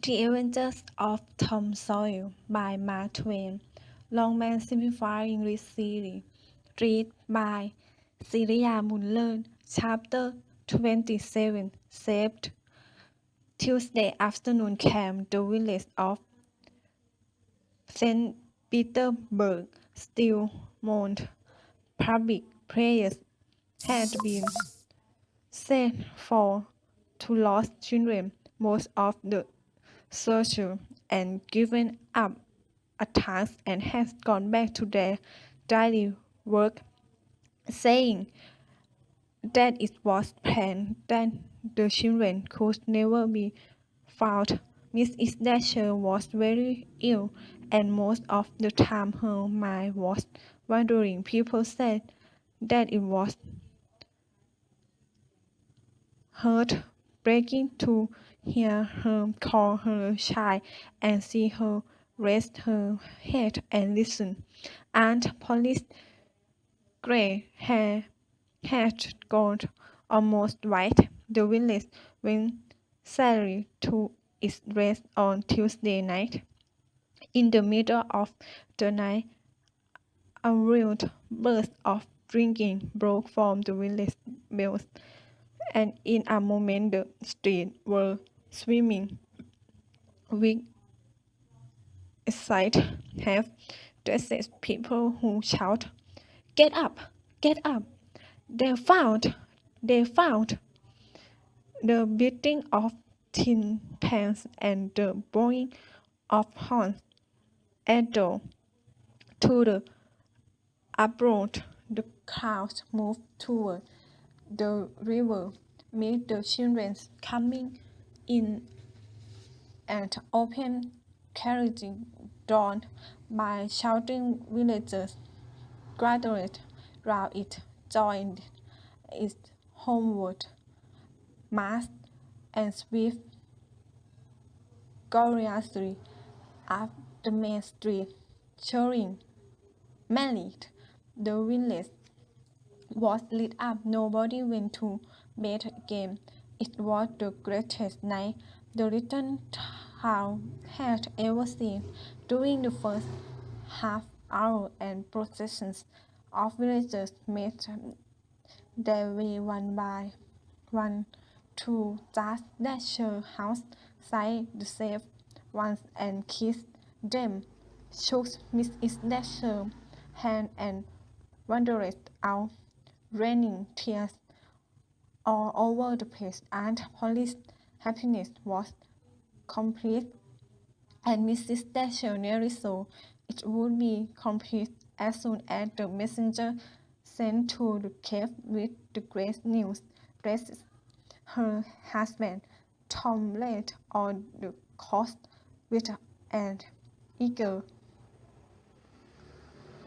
The Adventures of Tom Sawyer by Mark Twain. Longman Simplified English Series. Read by Siriya Boonlert. Chapter 27. Saved. Tuesday afternoon came. The village of St. Petersburg still mourned. Public prayers had been said for to lost children. Most of the searched and given up a task and had gone back to their daily work, saying that it was plain that the children could never be found. Mrs. Dasher was very ill, and most of the time her mind was wandering. People said that it was heartbreaking to hear her call her child and see her raise her head and listen. Aunt Polly's grey hair had gone almost white. The village went sadly to its rest on Tuesday night. In the middle of the night, a wild burst of drinking broke from the village bells, and in a moment the streets were swimming with excited, half-dressed people who shout, "Get up! Get up! They found! They found!" The beating of tin pans and the blowing of horns echoed to the uproar. The crowd moved toward the river, met the children coming in and open carriage drawn by shouting villagers gathered round it, joined its homeward march, and swept gloriously up the main street, cheering madly. The village was lit up. Nobody went to bed again. It was the greatest night the little town had ever seen. During the first half hour, and processions of villagers made their way one by one to just Dasher house, sighed the safe ones and kissed them, shook Mrs. Dasher's hand and wandered out, raining tears all over the place. Aunt Polly's happiness was complete, and Mrs. Dasher nearly saw it would be complete as soon as the messenger sent to the cave with the great news reached her husband. Tom laid on the coast with an eager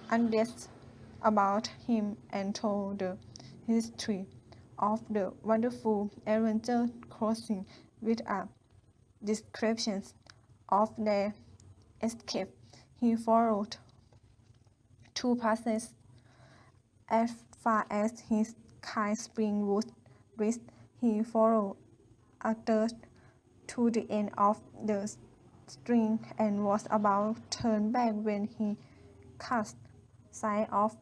undressed about him and told the history of the wonderful adventure, crossing with a description of their escape. He followed two passes as far as his kind spring would reach. He followed a third to the end of the string and was about to turn back when he cast sight of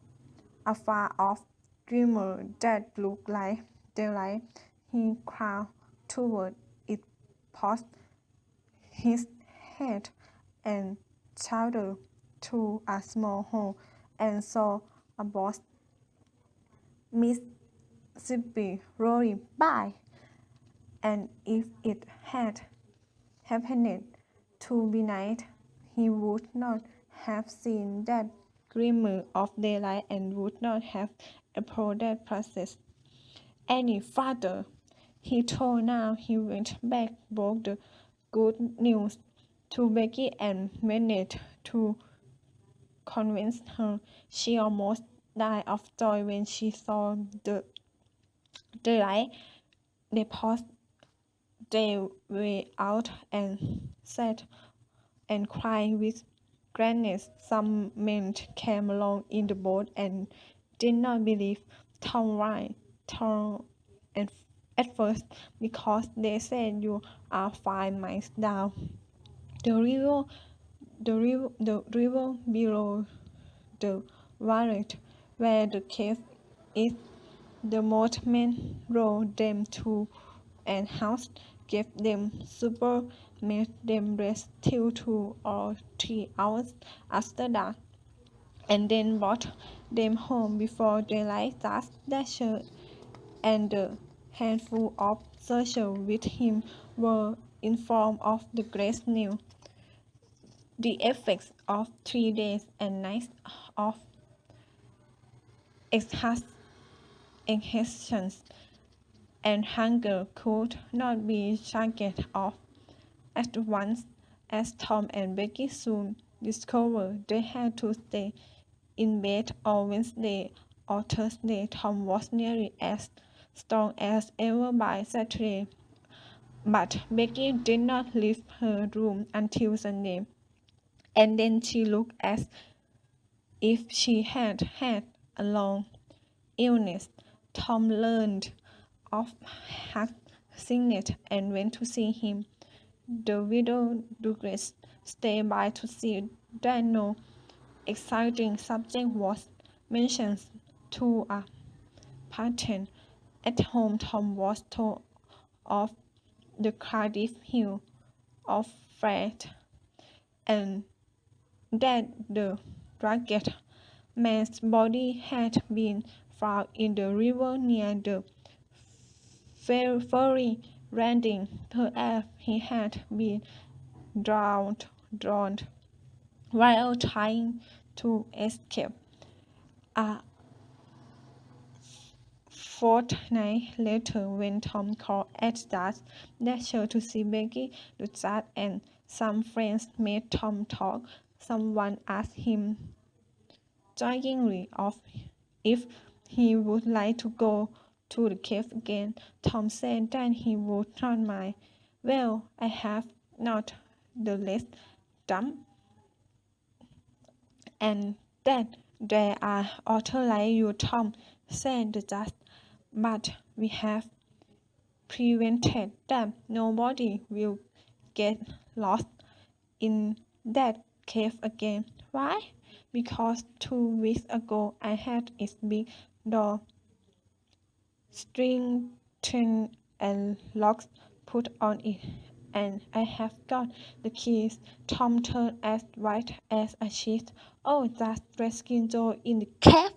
a far-off glimmer that looked like daylight. He crawled toward it, paused his head, and shouted through a small hole, and saw a boat Mississippi rolling by. And if it had happened to be night, he would not have seen that glimmer of daylight and would not have approached that process any farther. He told now he went back, broke the good news to Becky and managed to convince her. She almost died of joy when she saw the light. They paused their way out and sat and cried with gladness. Some men came along in the boat and did not believe Tom right. Tom and at first because they said you are 5 miles down. The river, the river below the valley where the cave is. The motorman rode them to an house, gave them supper, made them rest till 2 or 3 hours after dark, and then brought them home before daylight. Thus Dasher and the handful of searchers with him were informed of the great news. The effects of 3 days and nights of exhaustion and hunger could not be shaken off at once, as Tom and Becky soon discovered. They had to stay in bed on Wednesday or Thursday. Tom was nearly as strong as ever by Saturday, but Becky did not leave her room until Sunday, and then she looked as if she had had a long illness. Tom learned of Huck's sickness and went to see him. The widow Douglas stayed by to see that no exciting subject was mentioned to a patient. At home, Tom was told of the Cardiff Hill of Fred and that the ragged man's body had been found in the river near the ferry landing. Perhaps he had been drowned while trying to escape. A fortnight later, when Tom called at Dasher to see Becky, the judge and some friends made Tom talk. Someone asked him jokingly if he would like to go to the cave again. Tom said that he would not mind. Well, I have not the least dump, and that there are authors like you, Tom, said the judge, but we have prevented that. Nobody will get lost in that cave again. Why? Because 2 weeks ago I had its big door strengthened and locks put on it, and I have got the keys. Tom turned as white as a sheet. Oh, that's Reskin Joe in the cave!